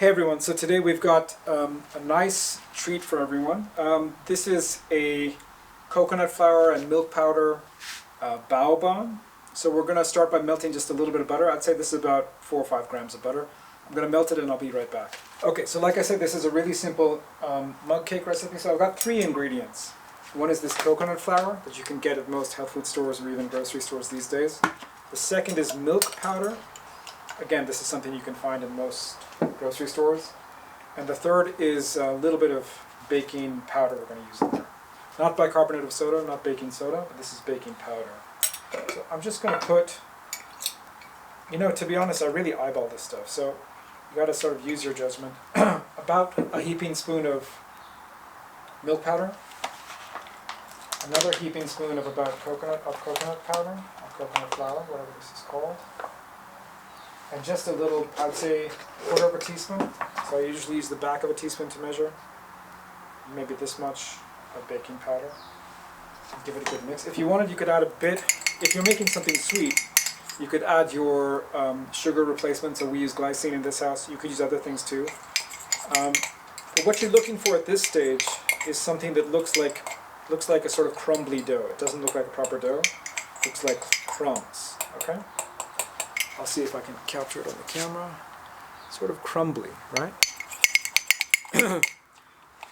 Hey everyone, so today we've got a nice treat for everyone. This is a coconut flour and milk powder bao bun. So we're going to start by melting just a little bit of butter. I'd say this is about 4 or 5 grams of butter. I'm going to melt it and I'll be right back. Okay, so like I said, this is a really simple mug cake recipe. So I've got 3 ingredients. One is this coconut flour that you can get at most health food stores or even grocery stores these days. The second is milk powder. Again, this is something you can find in most grocery stores. And the third is a little bit of baking powder we're going to use in there. Not bicarbonate of soda, not baking soda, but this is baking powder. So I'm just going to put, to be honest, I really eyeball this stuff. So you got to sort of use your judgment. About a heaping spoon of milk powder. Another heaping spoon of coconut powder, or coconut flour, whatever this is called. And just a little, I'd say, 1/4 of a teaspoon. So I usually use the back of a teaspoon to measure. Maybe this much of baking powder. Give it a good mix. If you wanted, you could add a bit. If you're making something sweet, you could add your sugar replacement. So we use glycine in this house. You could use other things too. But what you're looking for at this stage is something that looks like a sort of crumbly dough. It doesn't look like a proper dough. It looks like crumbs. Okay. I'll see if I can capture it on the camera. Sort of crumbly, right?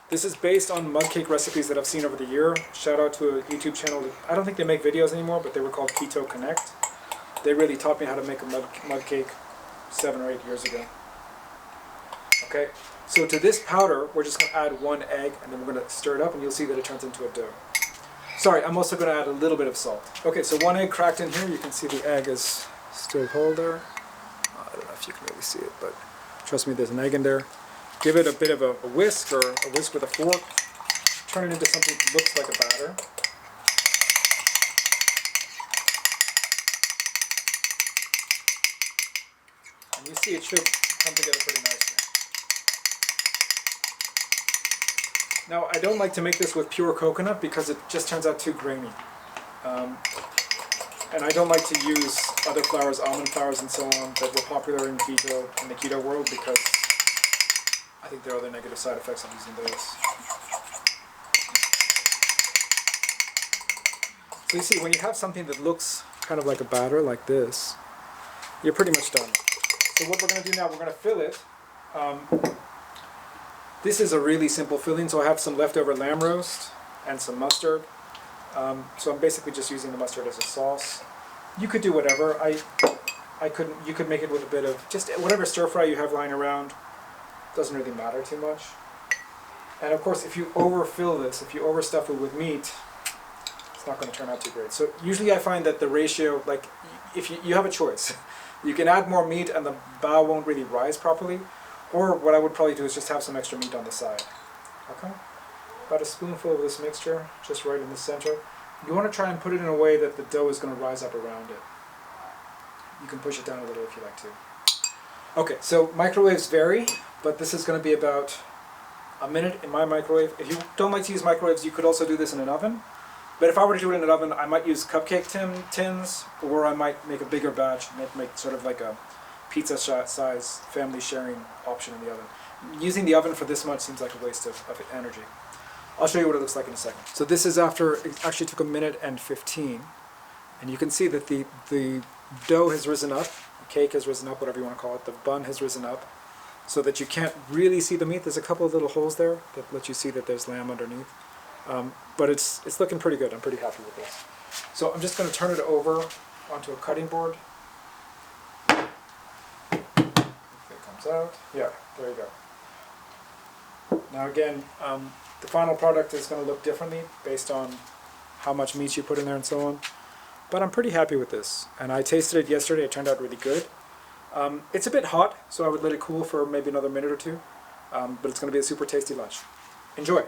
This is based on mug cake recipes that I've seen over the year. Shout out to a YouTube channel that, I don't think they make videos anymore, but they were called Keto Connect. They really taught me how to make a mug cake 7 or 8 years ago. Okay, so to this powder, we're just going to add 1 egg, and then we're going to stir it up, and you'll see that it turns into a dough. Sorry, I'm also going to add a little bit of salt. Okay, so 1 egg cracked in here. You can see the egg is still whole there. I don't know if you can really see it, but trust me, there's an egg in there. Give it a bit of a whisk, or a whisk with a fork. Turn it into something that looks like a batter. And you see it should come together pretty nicely. Now, I don't like to make this with pure coconut because it just turns out too grainy. And I don't like to use other flours, almond flours and so on, that were popular in the keto world, because I think there are other negative side effects of using those. So you see, when you have something that looks kind of like a batter, like this, you're pretty much done. So what we're going to do now, we're going to fill it. This is a really simple filling, so I have some leftover lamb roast and some mustard. So I'm basically just using the mustard as a sauce. You could do whatever. You could make it with a bit of just whatever stir fry you have lying around. Doesn't really matter too much. And of course, if you overfill this, if you overstuff it with meat, it's not going to turn out too great. So usually I find that the ratio, like if you have a choice, you can add more meat and the bao won't really rise properly. Or what I would probably do is just have some extra meat on the side. Okay? About a spoonful of this mixture, just right in the center. You want to try and put it in a way that the dough is going to rise up around it. You can push it down a little if you like to. Okay, so microwaves vary, but this is going to be about a minute in my microwave. If you don't like to use microwaves, you could also do this in an oven. But if I were to do it in an oven, I might use cupcake tins, or I might make a bigger batch, make sort of like a pizza size family sharing option in the oven. Using the oven for this much seems like a waste of energy. I'll show you what it looks like in a second. So this is after, it actually took 1 minute and 15. And you can see that the dough has risen up, the cake has risen up, whatever you want to call it, the bun has risen up, so that you can't really see the meat. There's a couple of little holes there that let you see that there's lamb underneath. But it's looking pretty good. I'm pretty happy with this. So I'm just going to turn it over onto a cutting board. Out. Yeah, there you go. Now again, the final product is going to look differently based on how much meat you put in there and so on. But I'm pretty happy with this. And I tasted it yesterday. It turned out really good. It's a bit hot, so I would let it cool for maybe another minute or two. But it's going to be a super tasty lunch. Enjoy!